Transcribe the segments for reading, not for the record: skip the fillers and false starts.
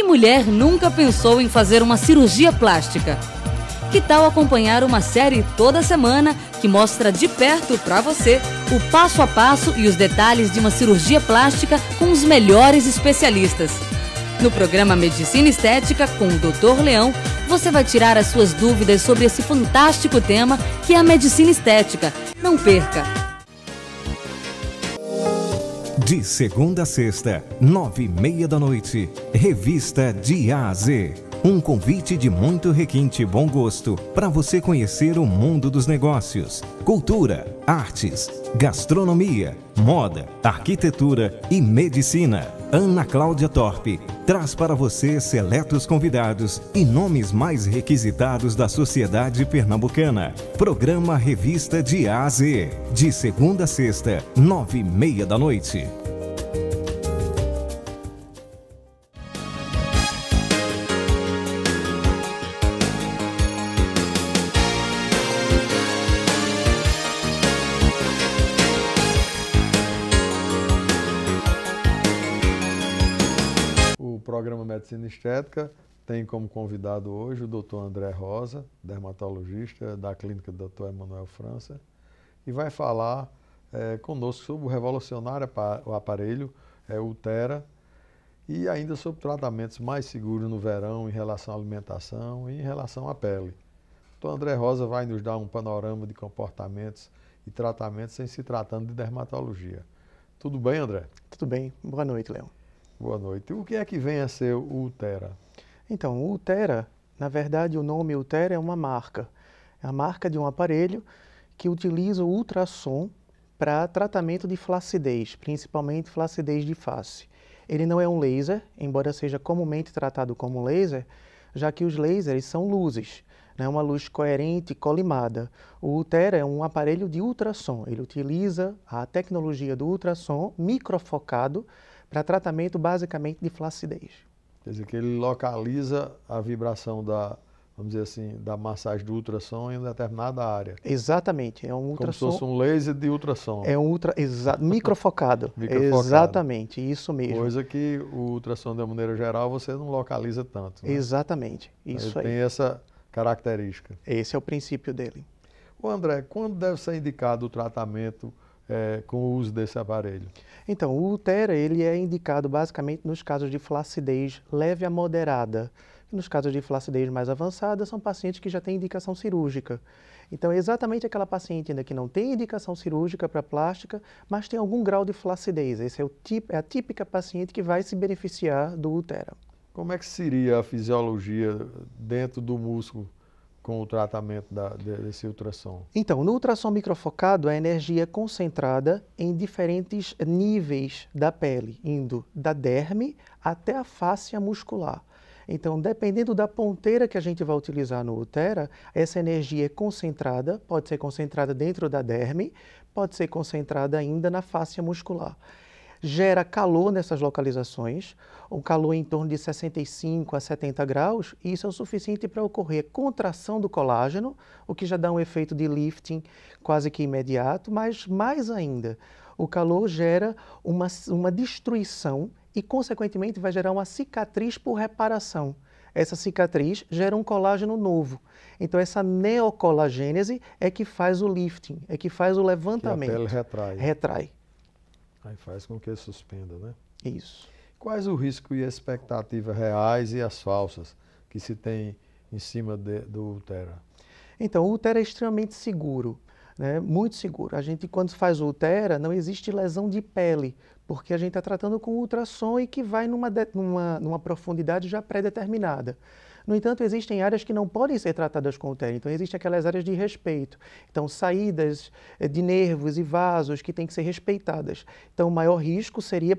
mulher nunca pensou em fazer uma cirurgia plástica? Que tal acompanhar uma série toda semana que mostra de perto para você o passo a passo e os detalhes de uma cirurgia plástica com os melhores especialistas? No programa Medicina Estética com o Dr. Leão, você vai tirar as suas dúvidas sobre esse fantástico tema que é a medicina estética. Não perca! De segunda a sexta, 9h30 da noite, Revista de A a Z. Um convite de muito requinte e bom gosto para você conhecer o mundo dos negócios, cultura, artes, gastronomia, moda, arquitetura e medicina. Ana Cláudia Torpe traz para você seletos convidados e nomes mais requisitados da sociedade pernambucana. Programa Revista de A a Z, de segunda a sexta, 9h30 da noite. O programa Medicina Estética tem como convidado hoje o Dr. André Rosa, dermatologista da clínica do Dr. Emanuel França, e vai falar conosco sobre o revolucionário aparelho Ulthera e ainda sobre tratamentos mais seguros no verão em relação à alimentação e em relação à pele. O Dr. André Rosa vai nos dar um panorama de comportamentos e tratamentos em se tratando de dermatologia. Tudo bem, André? Tudo bem. Boa noite, Leão. Boa noite. O que é que vem a ser o Ulthera? Então, o Ulthera, na verdade, o nome Ulthera é uma marca. É a marca de um aparelho que utiliza o ultrassom para tratamento de flacidez, principalmente flacidez de face. Ele não é um laser, embora seja comumente tratado como laser, já que os lasers são luzes, né? Uma luz coerente, colimada. O Ulthera é um aparelho de ultrassom. Ele utiliza a tecnologia do ultrassom microfocado para tratamento basicamente de flacidez. Quer dizer que ele localiza a vibração vamos dizer assim, da massagem do ultrassom em uma determinada área. Exatamente, é um ultrassom. Como se fosse um laser de ultrassom. É um microfocado. Microfocado. Exatamente, isso mesmo. Coisa que o ultrassom, de maneira geral, você não localiza tanto, né? Exatamente, isso ele aí. tem essa característica. Esse é o princípio dele. Ô André, quando deve ser indicado o tratamento com o uso desse aparelho? Então, o Ulthera ele é indicado basicamente nos casos de flacidez leve a moderada. Nos casos de flacidez mais avançada, são pacientes que já têm indicação cirúrgica. Então, é exatamente aquela paciente ainda que não tem indicação cirúrgica para plástica, mas tem algum grau de flacidez. Esse é a típica paciente que vai se beneficiar do Ulthera. Como é que seria a fisiologia dentro do músculo com o tratamento desse ultrassom? Então, no ultrassom microfocado, a energia é concentrada em diferentes níveis da pele, indo da derme até a fáscia muscular. Então, dependendo da ponteira que a gente vai utilizar no Ulthera, essa energia é concentrada, pode ser concentrada dentro da derme, pode ser concentrada ainda na fáscia muscular. Gera calor nessas localizações, um calor em torno de 65 a 70 graus, e isso é o suficiente para ocorrer contração do colágeno, o que já dá um efeito de lifting quase que imediato, mas mais ainda, o calor gera uma destruição e, consequentemente, vai gerar uma cicatriz por reparação. Essa cicatriz gera um colágeno novo. Então, essa neocolagênese é que faz o lifting, é que faz o levantamento. Que a pele retrai. Retrai. Aí faz com que suspenda, né? Isso. Quais o risco e expectativas reais e as falsas que se tem em cima do Ulthera? Então, o Ulthera é extremamente seguro, né? Muito seguro. A gente, quando faz o Ulthera, não existe lesão de pele, porque a gente está tratando com ultrassom e que vai numa profundidade já pré-determinada. No entanto, existem áreas que não podem ser tratadas com Ulthera, então existem aquelas áreas de respeito. Então, saídas de nervos e vasos que têm que ser respeitadas. Então, o maior risco seria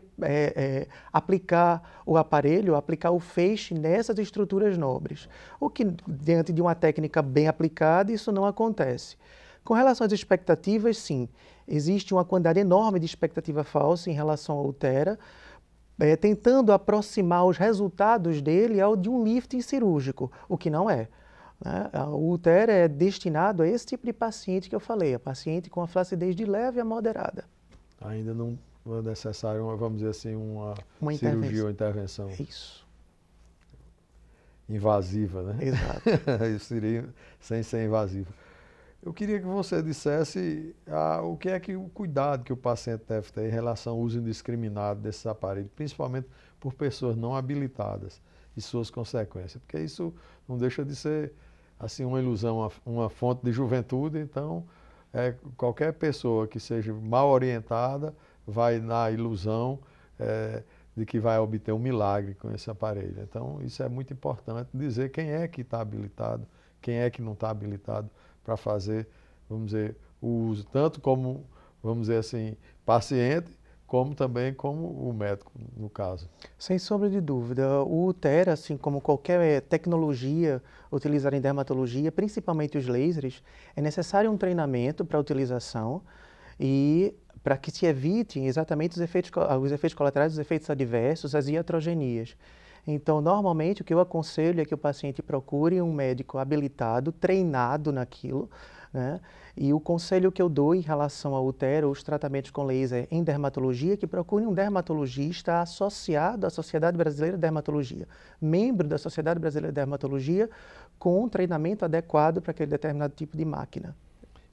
aplicar o aparelho, aplicar o feixe nessas estruturas nobres. O que, diante de uma técnica bem aplicada, isso não acontece. Com relação às expectativas, sim, existe uma quantidade enorme de expectativa falsa em relação ao Ulthera, tentando aproximar os resultados dele ao de um lifting cirúrgico, o que não é. Né? O Ulthera é destinado a esse tipo de paciente que eu falei, a paciente com a flacidez de leve a moderada. Ainda não é necessário, vamos dizer assim, uma cirurgia ou intervenção. Isso. invasiva, né? Exato. Isso seria sem ser invasiva. Eu queria que você dissesse o que é que o cuidado que o paciente deve ter em relação ao uso indiscriminado desses aparelhos, principalmente por pessoas não habilitadas e suas consequências, porque isso não deixa de ser assim uma ilusão, uma fonte de juventude. Então, qualquer pessoa que seja mal orientada vai na ilusão de que vai obter um milagre com esse aparelho. Então, isso é muito importante, dizer quem é que está habilitado, quem é que não está habilitado para fazer, vamos dizer, o uso, tanto como, vamos dizer assim, paciente, como também como o médico, no caso. Sem sombra de dúvida. O Ulthera, assim como qualquer tecnologia utilizada em dermatologia, principalmente os lasers, é necessário um treinamento para a utilização e para que se evitem exatamente os efeitos colaterais, os efeitos adversos, as iatrogenias. Então, normalmente, o que eu aconselho é que o paciente procure um médico habilitado, treinado naquilo, né? E o conselho que eu dou em relação ao Ulthera, os tratamentos com laser em dermatologia, é que procure um dermatologista associado à Sociedade Brasileira de Dermatologia, membro da Sociedade Brasileira de Dermatologia, com um treinamento adequado para aquele determinado tipo de máquina.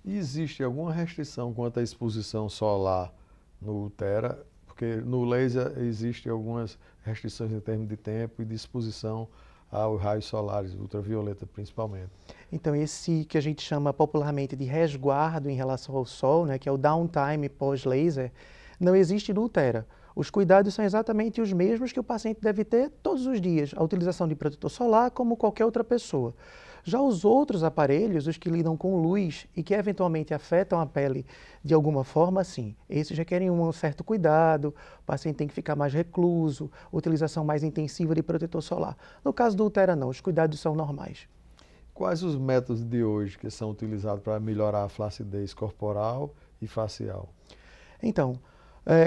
E existe alguma restrição quanto à exposição solar no Ulthera? Porque no laser existem algumas restrições em termos de tempo e de exposição aos raios solares, ultravioleta principalmente. Então, esse que a gente chama popularmente de resguardo em relação ao sol, né, que é o downtime pós-laser, não existe no Ulthera. Os cuidados são exatamente os mesmos que o paciente deve ter todos os dias, a utilização de protetor solar como qualquer outra pessoa. Já os outros aparelhos, os que lidam com luz e que eventualmente afetam a pele de alguma forma, sim, esses requerem um certo cuidado, o paciente tem que ficar mais recluso, utilização mais intensiva de protetor solar. No caso do Ulthera, não, os cuidados são normais. Quais os métodos de hoje que são utilizados para melhorar a flacidez corporal e facial? Então,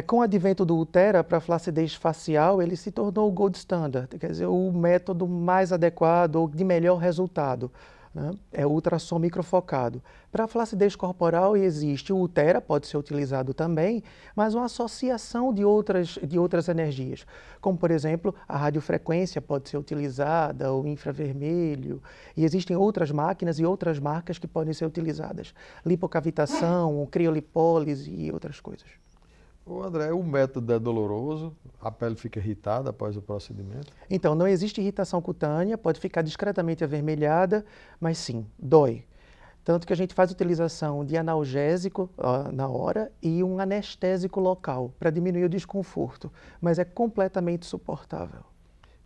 com o advento do Ulthera para a flacidez facial, ele se tornou o gold standard, quer dizer, o método mais adequado ou de melhor resultado, né? É o ultrassom microfocado. Para a flacidez corporal existe o Ulthera, pode ser utilizado também, mas uma associação de outras energias, como por exemplo a radiofrequência pode ser utilizada, o infravermelho, e existem outras máquinas e outras marcas que podem ser utilizadas, lipocavitação, criolipólise e outras coisas. Ô André, o método é doloroso? A pele fica irritada após o procedimento? Então, não existe irritação cutânea, pode ficar discretamente avermelhada, mas sim, dói. Tanto que a gente faz utilização de analgésico na hora e um anestésico local para diminuir o desconforto, mas é completamente suportável.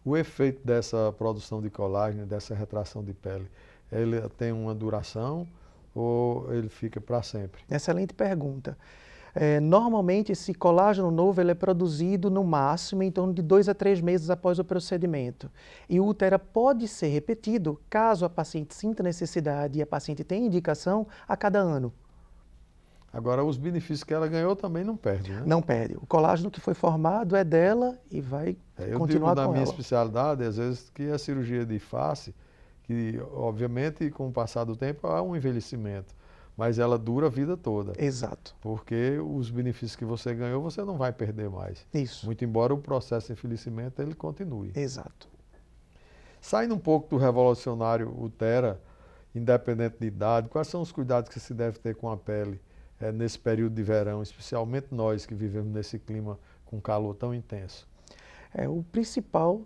O efeito dessa produção de colágeno, dessa retração de pele, ele tem uma duração ou ele fica para sempre? Excelente pergunta. Normalmente, esse colágeno novo ele é produzido no máximo em torno de 2 a 3 meses após o procedimento. E o Ulthera pode ser repetido, caso a paciente sinta necessidade e a paciente tenha indicação, a cada ano. Agora, os benefícios que ela ganhou também não perde, né? Não perde. O colágeno que foi formado é dela e vai continuar com ela. Eu digo na minha especialidade, às vezes, que a cirurgia de face, que obviamente com o passar do tempo há um envelhecimento, mas ela dura a vida toda. Exato. Porque os benefícios que você ganhou, você não vai perder mais. Isso. Muito embora o processo de envelhecimento ele continue. Exato. Saindo um pouco do revolucionário Ulthera, independente de idade, quais são os cuidados que se deve ter com a pele nesse período de verão, especialmente nós que vivemos nesse clima com calor tão intenso? O principal,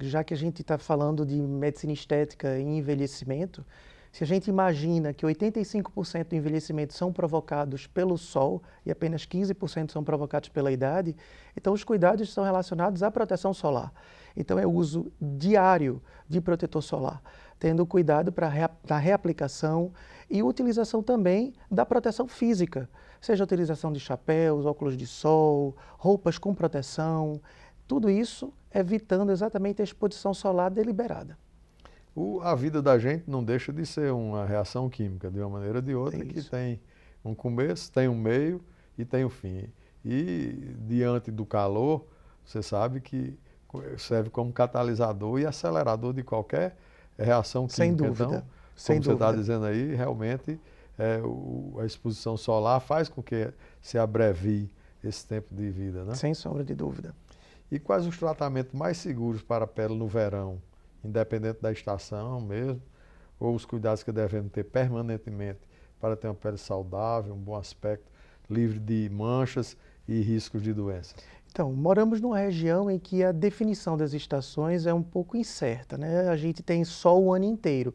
já que a gente está falando de medicina estética e envelhecimento, se a gente imagina que 85% do envelhecimento são provocados pelo sol e apenas 15% são provocados pela idade, então os cuidados são relacionados à proteção solar. Então é o uso diário de protetor solar, tendo cuidado na reaplicação e utilização também da proteção física, seja a utilização de chapéus, óculos de sol, roupas com proteção, tudo isso evitando exatamente a exposição solar deliberada. A vida da gente não deixa de ser uma reação química, de uma maneira ou de outra, que tem um começo, tem um meio e tem um fim. E diante do calor, você sabe que serve como catalisador e acelerador de qualquer reação química. Sem dúvida. Então, sem como você está dúvida. dizendo aí, realmente a exposição solar faz com que se abrevie esse tempo de vida, né? Sem sombra de dúvida. E quais os tratamentos mais seguros para a pele no verão independente da estação mesmo, ou os cuidados que devemos ter permanentemente para ter uma pele saudável, um bom aspecto, livre de manchas e riscos de doenças? Então, moramos numa região em que a definição das estações é um pouco incerta, né? A gente tem sol o ano inteiro.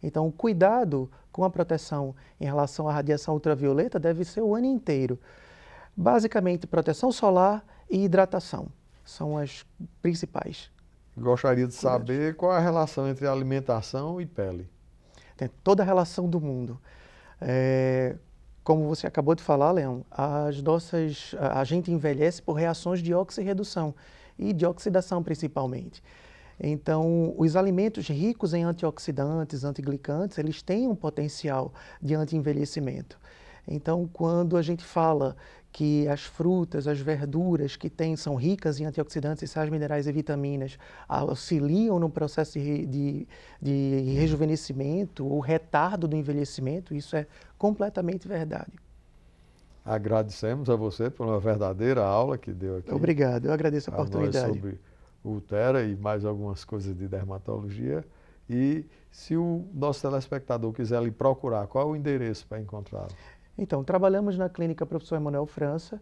Então, o cuidado com a proteção em relação à radiação ultravioleta deve ser o ano inteiro. Basicamente, proteção solar e hidratação são as principais. Gostaria de saber qual é a relação entre alimentação e pele. Tem toda a relação do mundo. Como você acabou de falar, Leão, a gente envelhece por reações de oxirredução e de oxidação principalmente. Então, os alimentos ricos em antioxidantes, antiglicantes, eles têm um potencial de anti-envelhecimento. Então, quando a gente fala que as frutas, as verduras que são ricas em antioxidantes, sais minerais e vitaminas, auxiliam no processo de rejuvenescimento ou retardo do envelhecimento, isso é completamente verdade. Agradecemos a você por uma verdadeira aula que deu aqui. Obrigado, eu agradeço a oportunidade. Nós sobre o Ulthera e mais algumas coisas de dermatologia. E se o nosso telespectador quiser lhe procurar, qual é o endereço para encontrá-lo? Então, trabalhamos na clínica Professor Emanuel França,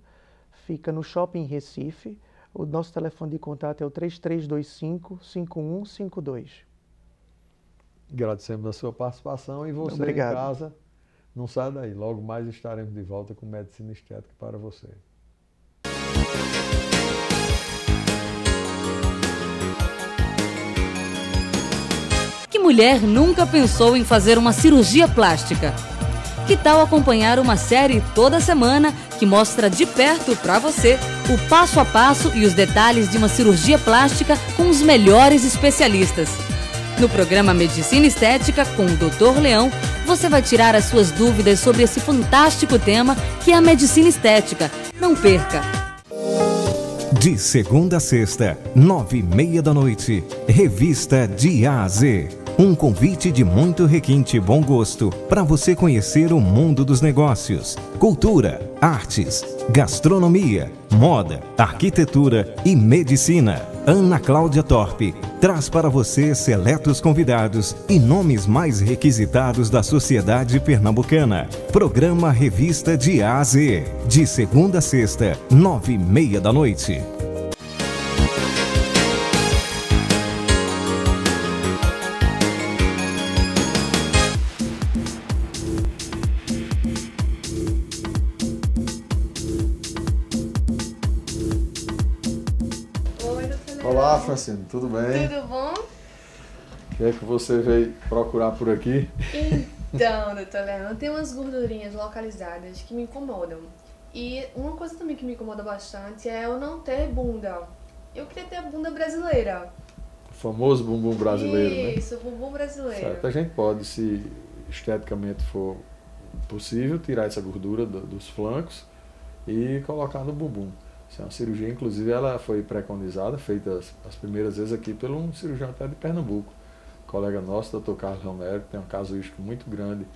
fica no Shopping Recife. O nosso telefone de contato é o 3325-5152. Agradecemos a sua participação e você Obrigado. Em casa, não sai daí. Logo mais estaremos de volta com Medicina Estética para você. Que mulher nunca pensou em fazer uma cirurgia plástica? Que tal acompanhar uma série toda semana que mostra de perto para você o passo a passo e os detalhes de uma cirurgia plástica com os melhores especialistas? No programa Medicina Estética com o Dr. Leão, você vai tirar as suas dúvidas sobre esse fantástico tema que é a medicina estética. Não perca! De segunda a sexta, 9h30 da noite, Revista de A a Z. Um convite de muito requinte e bom gosto para você conhecer o mundo dos negócios, cultura, artes, gastronomia, moda, arquitetura e medicina. Ana Cláudia Torpe traz para você seletos convidados e nomes mais requisitados da sociedade pernambucana. Programa Revista de A a Z, de segunda a sexta, 9h30 da noite. Olá, Francine, tudo bem? Tudo bom? O que é que você veio procurar por aqui? Então, doutor Leão, eu tenho umas gordurinhas localizadas que me incomodam. E uma coisa também que me incomoda bastante é eu não ter bunda. Eu queria ter a bunda brasileira. O famoso bumbum brasileiro, Isso, o bumbum brasileiro. Certo. A gente pode, se esteticamente for possível, tirar essa gordura dos flancos e colocar no bumbum. Isso é uma cirurgia, inclusive, ela foi preconizada, feita as primeiras vezes aqui por um cirurgião até de Pernambuco, colega nosso, Dr. Carlos Romero, que tem um casuístico muito grande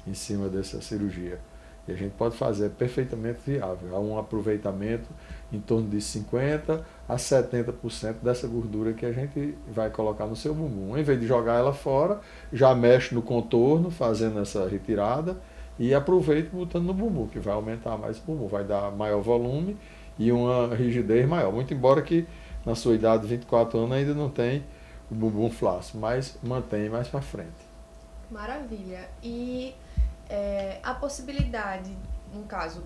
em cima dessa cirurgia. E a gente pode fazer perfeitamente viável. Há um aproveitamento em torno de 50% a 70% dessa gordura que a gente vai colocar no seu bumbum. Em vez de jogar ela fora, já mexe no contorno, fazendo essa retirada, e aproveita botando no bumbum, que vai aumentar mais o bumbum, vai dar maior volume e uma rigidez maior. Muito embora que na sua idade de 24 anos ainda não tem o bumbum flácido, mas mantém mais para frente. Maravilha. E a possibilidade, no caso,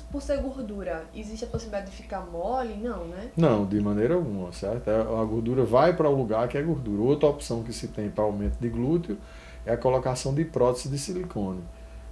por ser gordura, existe a possibilidade de ficar mole? Não, né? Não, de maneira alguma, certo? A gordura vai para o lugar que é gordura. Outra opção que se tem para aumento de glúteo é a colocação de prótese de silicone.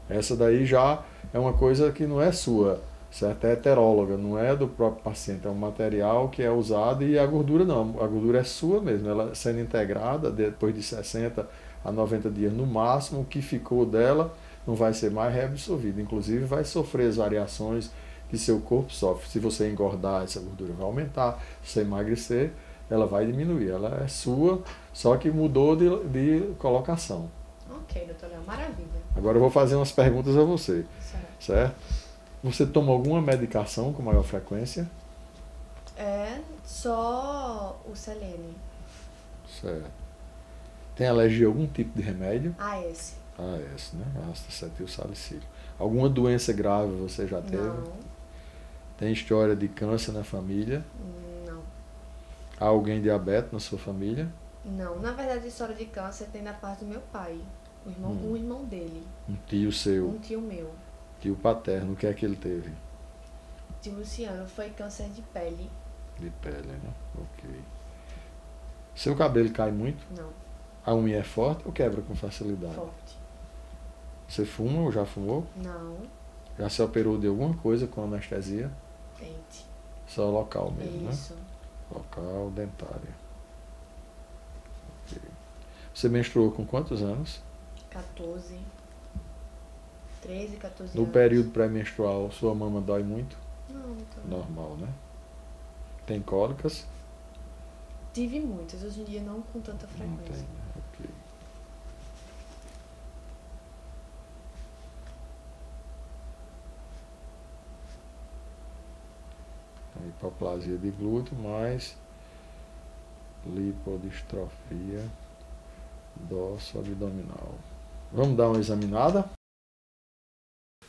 Essa daí já é uma coisa que não é sua, certo? É heteróloga, não é do próprio paciente, é um material que é usado e a gordura não, a gordura é sua mesmo, ela sendo integrada depois de 60 a 90 dias no máximo, o que ficou dela não vai ser mais reabsorvido, inclusive vai sofrer as variações que seu corpo sofre. Se você engordar, essa gordura vai aumentar, se você emagrecer, ela vai diminuir, ela é sua, só que mudou de colocação. Ok, doutor Leão, maravilha. Agora eu vou fazer umas perguntas a você, Certo. Você toma alguma medicação com maior frequência? Só o selênio. Certo. Tem alergia a algum tipo de remédio? AS. AS, né? Ácido acetil salicílico. Alguma doença grave você já teve? Não. Tem história de câncer na família? Não. Há alguém diabético na sua família? Não. Na verdade, a história de câncer tem da parte do meu pai. Um irmão dele. Um tio seu? Um tio meu. Tio paterno, o que é que ele teve? Tio Luciano foi câncer de pele. De pele, né? Ok. Seu cabelo cai muito? Não. A unha é forte ou quebra com facilidade? Forte. Você fuma ou já fumou? Não. Já se operou de alguma coisa com anestesia? Dente. Só local mesmo, Isso. né? Local, dentária. Ok. Você menstruou com quantos anos? 14. 13, 14 No anos. período pré-menstrual, sua mama dói muito? Não, então. Normal, né? Tem cólicas? Tive muitas, hoje em dia não com tanta Não frequência. tem, né? Ok. A hipoplasia de glúteo, mais lipodistrofia dorso-abdominal. Vamos dar uma examinada?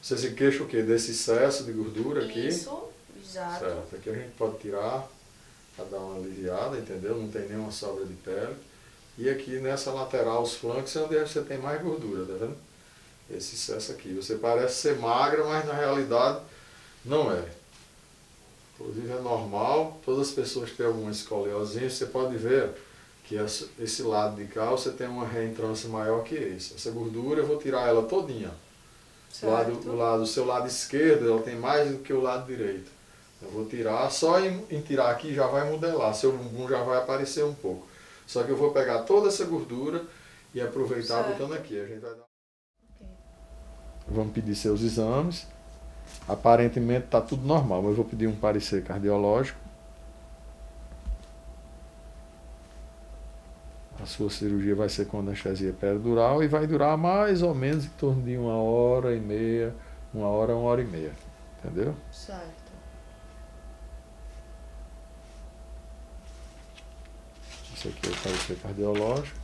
Você se queixa o quê? Desse excesso de gordura aqui? Isso, exato. Certo. Aqui a gente pode tirar para dar uma aliviada, entendeu? Não tem nenhuma sobra de pele. E aqui nessa lateral, os flancos, é onde você tem mais gordura, tá vendo? Esse excesso aqui. Você parece ser magra, mas na realidade não é. Inclusive é normal, todas as pessoas que têm alguma escoliose, você pode ver que esse lado de cá você tem uma reentrância maior que esse. Essa gordura eu vou tirar ela todinha. O seu lado esquerdo ela tem mais do que o lado direito. Eu vou tirar, só em tirar aqui já vai modelar, seu bumbum já vai aparecer um pouco. Só que eu vou pegar toda essa gordura e aproveitar botando aqui. A gente vai dar... Ok. Vamos pedir seus exames. Aparentemente está tudo normal, mas eu vou pedir um parecer cardiológico. A sua cirurgia vai ser com anestesia peridural e vai durar mais ou menos em torno de 1h30, 1h, 1h30. Entendeu? Certo. Esse aqui é o parecer cardiológico.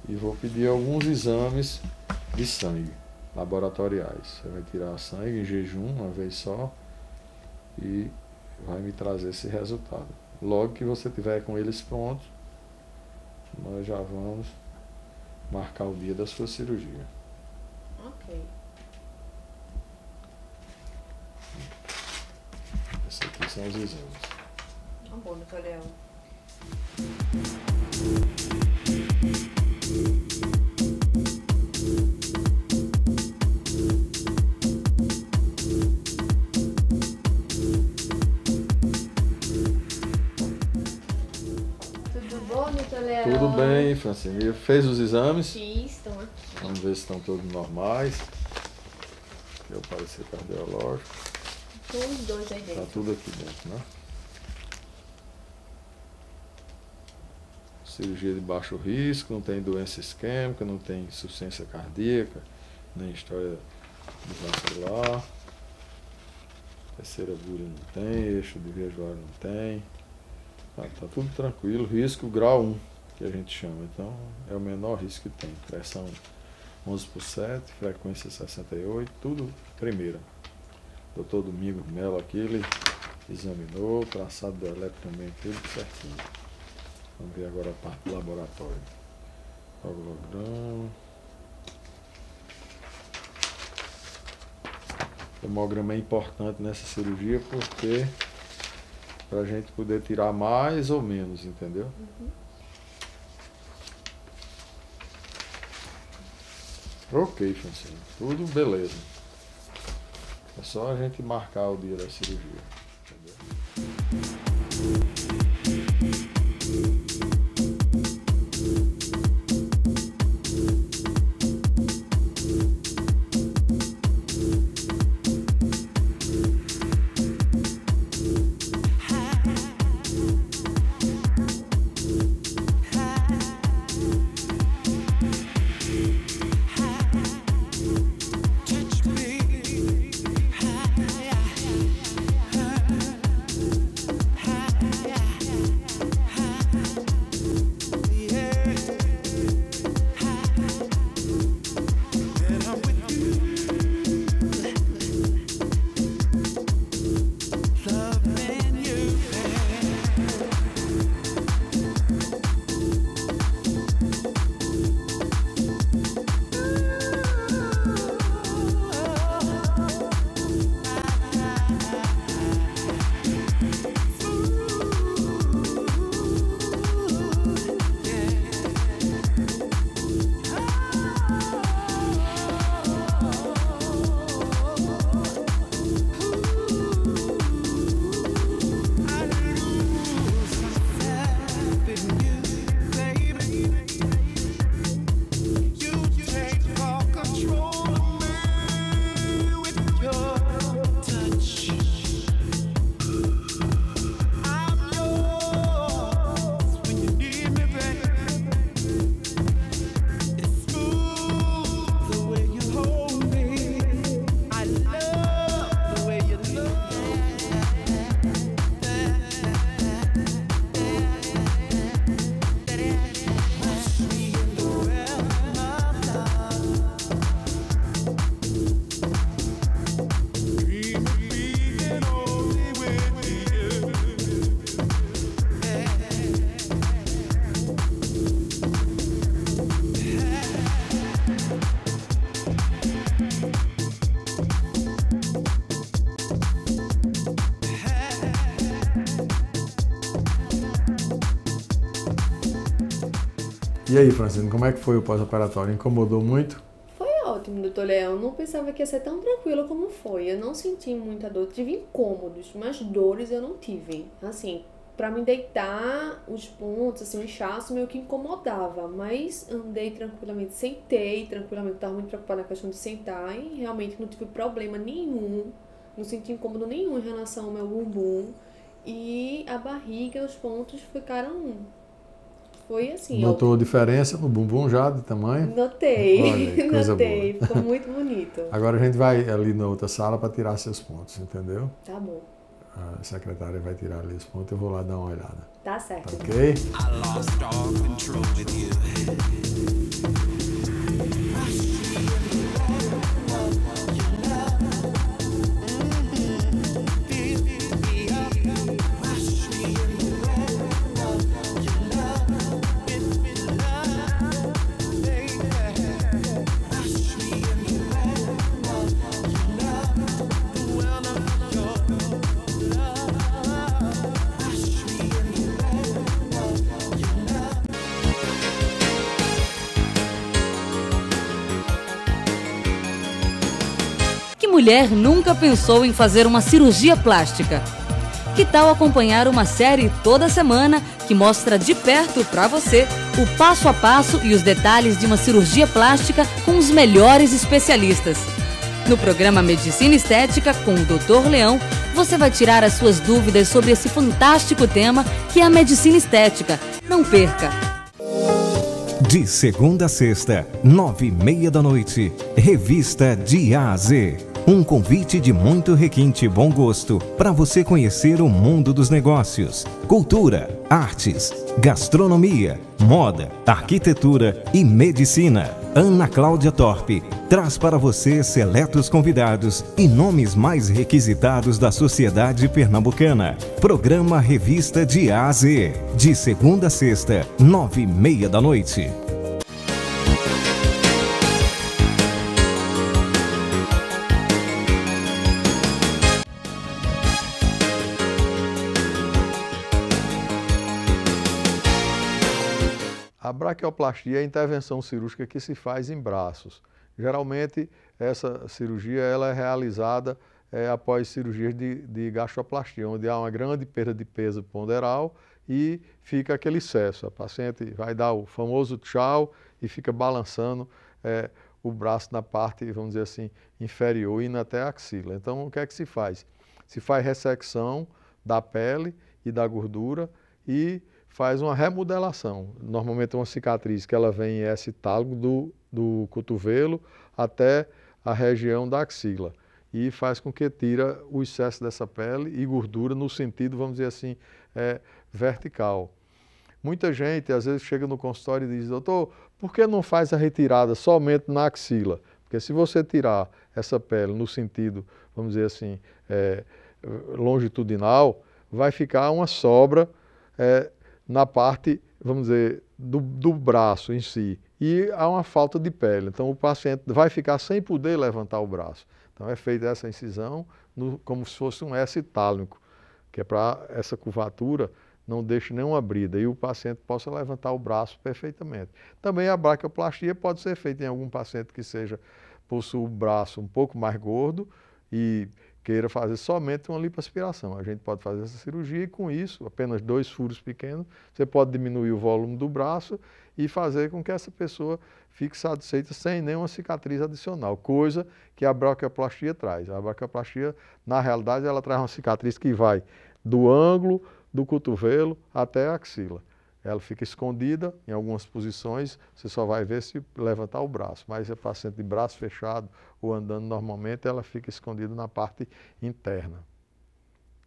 E vou pedir alguns exames de sangue laboratoriais. Você vai tirar sangue em jejum uma vez só e vai me trazer esse resultado. Logo que você tiver com eles prontos, nós já vamos marcar o dia da sua cirurgia. Ok. Esses aqui são os exames. Tá bom, doutor Léo. Tudo bom, doutor Léo? Tudo bem, Francine. Fez os exames? Fiz, estão aqui. Vamos ver se estão todos normais. Aqui é o parecer cardiológico. Com os dois aí Está dentro. tudo aqui dentro, né? Cirurgia de baixo risco, não tem doença isquêmica, não tem insuficiência cardíaca, nem história de vascular. Terceira agulha não tem, eixo de via joelho não tem. Tá tudo tranquilo, risco grau 1, que a gente chama. Então é o menor risco que tem. Pressão 11/7, frequência 68, tudo primeira. Doutor Domingos Melo aqui, ele examinou, traçado do eletro também, tudo certinho. Vamos ver agora a parte do laboratório. Tomograma. O tomograma é importante nessa cirurgia porque para a gente poder tirar mais ou menos, entendeu? Ok, Francine. Tudo beleza. É só a gente marcar o dia da cirurgia. Entendeu? Touch me, E aí, Francine, como é que foi o pós-operatório? Incomodou muito? Foi ótimo, doutor Leão. Não pensava que ia ser tão tranquilo como foi. Eu não senti muita dor. Tive incômodos, mas dores eu não tive. Assim, pra me deitar, os pontos, assim, o inchaço meio que incomodava. Mas andei tranquilamente, sentei tranquilamente. Tava muito preocupada na questão de sentar e realmente não tive problema nenhum. Não senti incômodo nenhum em relação ao meu bumbum. E a barriga, os pontos ficaram... Foi assim... Notou diferença no bumbum já, de tamanho? Notei, Olha aí, coisa notei. boa. Ficou muito bonito. Agora a gente vai ali na outra sala para tirar seus pontos, entendeu? Tá bom. A secretária vai tirar ali os pontos, eu vou lá dar uma olhada. Tá certo. Tá ok? Que mulher nunca pensou em fazer uma cirurgia plástica? Que tal acompanhar uma série toda semana que mostra de perto para você o passo a passo e os detalhes de uma cirurgia plástica com os melhores especialistas? No programa Medicina Estética com o Dr. Leão, você vai tirar as suas dúvidas sobre esse fantástico tema que é a medicina estética. Não perca! De segunda a sexta, 9h30 da noite, Revista de A a Z. Um convite de muito requinte e bom gosto para você conhecer o mundo dos negócios, cultura, artes, gastronomia, moda, arquitetura e medicina. Ana Cláudia Torpe traz para você seletos convidados e nomes mais requisitados da sociedade pernambucana. Programa Revista de A a Z, de segunda a sexta, 9h30 da noite. A braquioplastia é a intervenção cirúrgica que se faz em braços. Geralmente, essa cirurgia ela é realizada após cirurgias de gastroplastia, onde há uma grande perda de peso ponderal e fica aquele excesso. A paciente vai dar o famoso tchau e fica balançando o braço na parte, vamos dizer assim, inferior, indo até a axila. Então, o que é que se faz? Se faz ressecção da pele e da gordura e faz uma remodelação. Normalmente é uma cicatriz que ela vem em S-tálogo do cotovelo até a região da axila e faz com que tira o excesso dessa pele e gordura no sentido, vamos dizer assim, vertical. Muita gente às vezes chega no consultório e diz: doutor, por que não faz a retirada somente na axila? Porque se você tirar essa pele no sentido, vamos dizer assim, longitudinal, vai ficar uma sobra na parte, vamos dizer, do braço em si. E há uma falta de pele. Então o paciente vai ficar sem poder levantar o braço. Então é feita essa incisão como se fosse um S itálico, que é para essa curvatura não deixe nenhuma brida e o paciente possa levantar o braço perfeitamente. Também a braquioplastia pode ser feita em algum paciente que possua o braço um pouco mais gordo e queira fazer somente uma lipoaspiração. A gente pode fazer essa cirurgia e com isso, apenas 2 furos pequenos, você pode diminuir o volume do braço e fazer com que essa pessoa fique satisfeita sem nenhuma cicatriz adicional, coisa que a braquioplastia traz. A braquioplastia, na realidade, ela traz uma cicatriz que vai do ângulo do cotovelo até a axila. Ela fica escondida em algumas posições, você só vai ver se levantar o braço, mas a paciente de braço fechado ou andando normalmente, ela fica escondida na parte interna.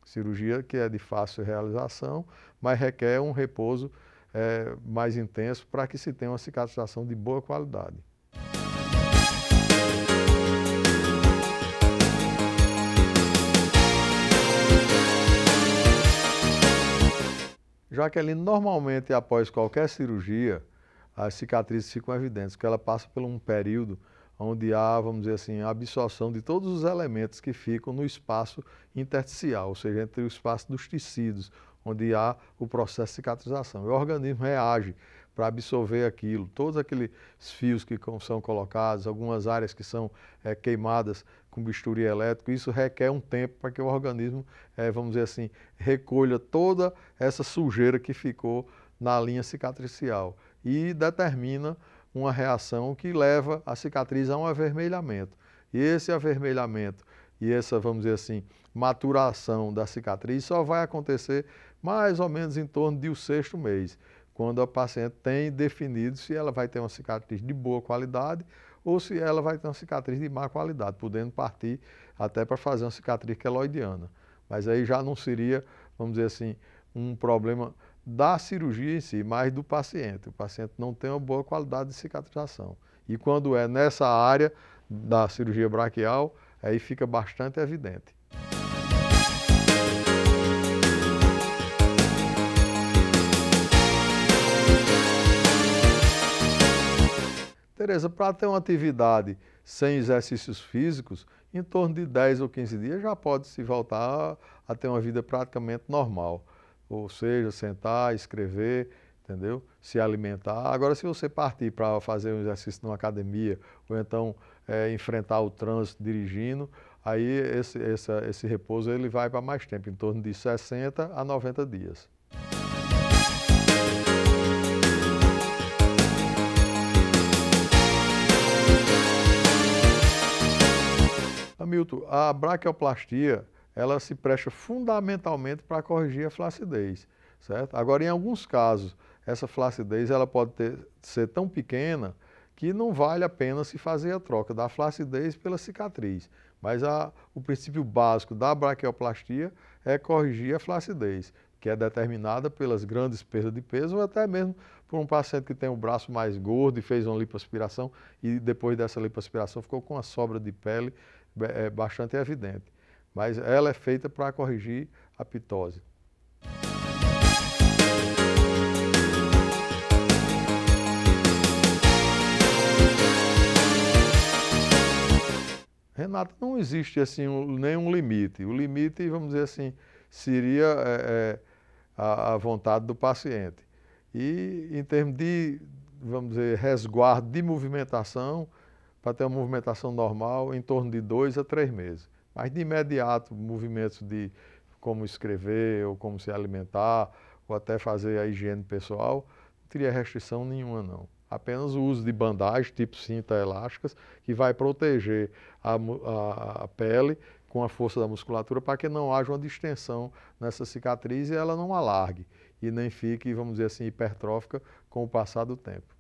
Cirurgia que é de fácil realização, mas requer um repouso mais intenso para que se tenha uma cicatrização de boa qualidade. Jaqueline, normalmente após qualquer cirurgia, as cicatrizes ficam evidentes, porque ela passa por um período onde há, vamos dizer assim, a absorção de todos os elementos que ficam no espaço intersticial, ou seja, entre o espaço dos tecidos, onde há o processo de cicatrização. E o organismo reage para absorver aquilo, todos aqueles fios que são colocados, algumas áreas que são queimadas com bisturi elétrico, isso requer um tempo para que o organismo, vamos dizer assim, recolha toda essa sujeira que ficou na linha cicatricial e determina uma reação que leva a cicatriz a um avermelhamento. E esse avermelhamento e essa, vamos dizer assim, maturação da cicatriz só vai acontecer mais ou menos em torno do 6º mês, quando a paciente tem definido se ela vai ter uma cicatriz de boa qualidade ou se ela vai ter uma cicatriz de má qualidade, podendo partir até para fazer uma cicatriz queloidiana. Mas aí já não seria, vamos dizer assim, um problema da cirurgia em si, mas do paciente. O paciente não tem uma boa qualidade de cicatrização. E quando é nessa área da cirurgia braquial, aí fica bastante evidente. Tereza, para ter uma atividade sem exercícios físicos, em torno de 10 ou 15 dias já pode se voltar a ter uma vida praticamente normal. Ou seja, sentar, escrever, entendeu? Se alimentar. Agora, se você partir para fazer um exercício numa academia, ou então enfrentar o trânsito dirigindo, aí esse repouso ele vai para mais tempo, em torno de 60 a 90 dias. Hamilton, a braquioplastia, ela se presta fundamentalmente para corrigir a flacidez, certo? Agora, em alguns casos, essa flacidez ela pode ser tão pequena que não vale a pena se fazer a troca da flacidez pela cicatriz. Mas o princípio básico da braquioplastia é corrigir a flacidez, que é determinada pelas grandes perdas de peso ou até mesmo por um paciente que tem o braço mais gordo e fez uma lipoaspiração e depois dessa lipoaspiração ficou com uma sobra de pele bastante evidente. Mas ela é feita para corrigir a pitose. Renata, não existe assim nenhum limite. O limite, vamos dizer assim, seria a vontade do paciente. E em termos de, vamos dizer, resguardo de movimentação, para ter uma movimentação normal, em torno de 2 a 3 meses. Mas de imediato, movimentos de como escrever, ou como se alimentar, ou até fazer a higiene pessoal, não teria restrição nenhuma não. Apenas o uso de bandagens, tipo cinta elásticas, que vai proteger a pele com a força da musculatura para que não haja uma distensão nessa cicatriz e ela não alargue e nem fique, vamos dizer assim, hipertrófica com o passar do tempo.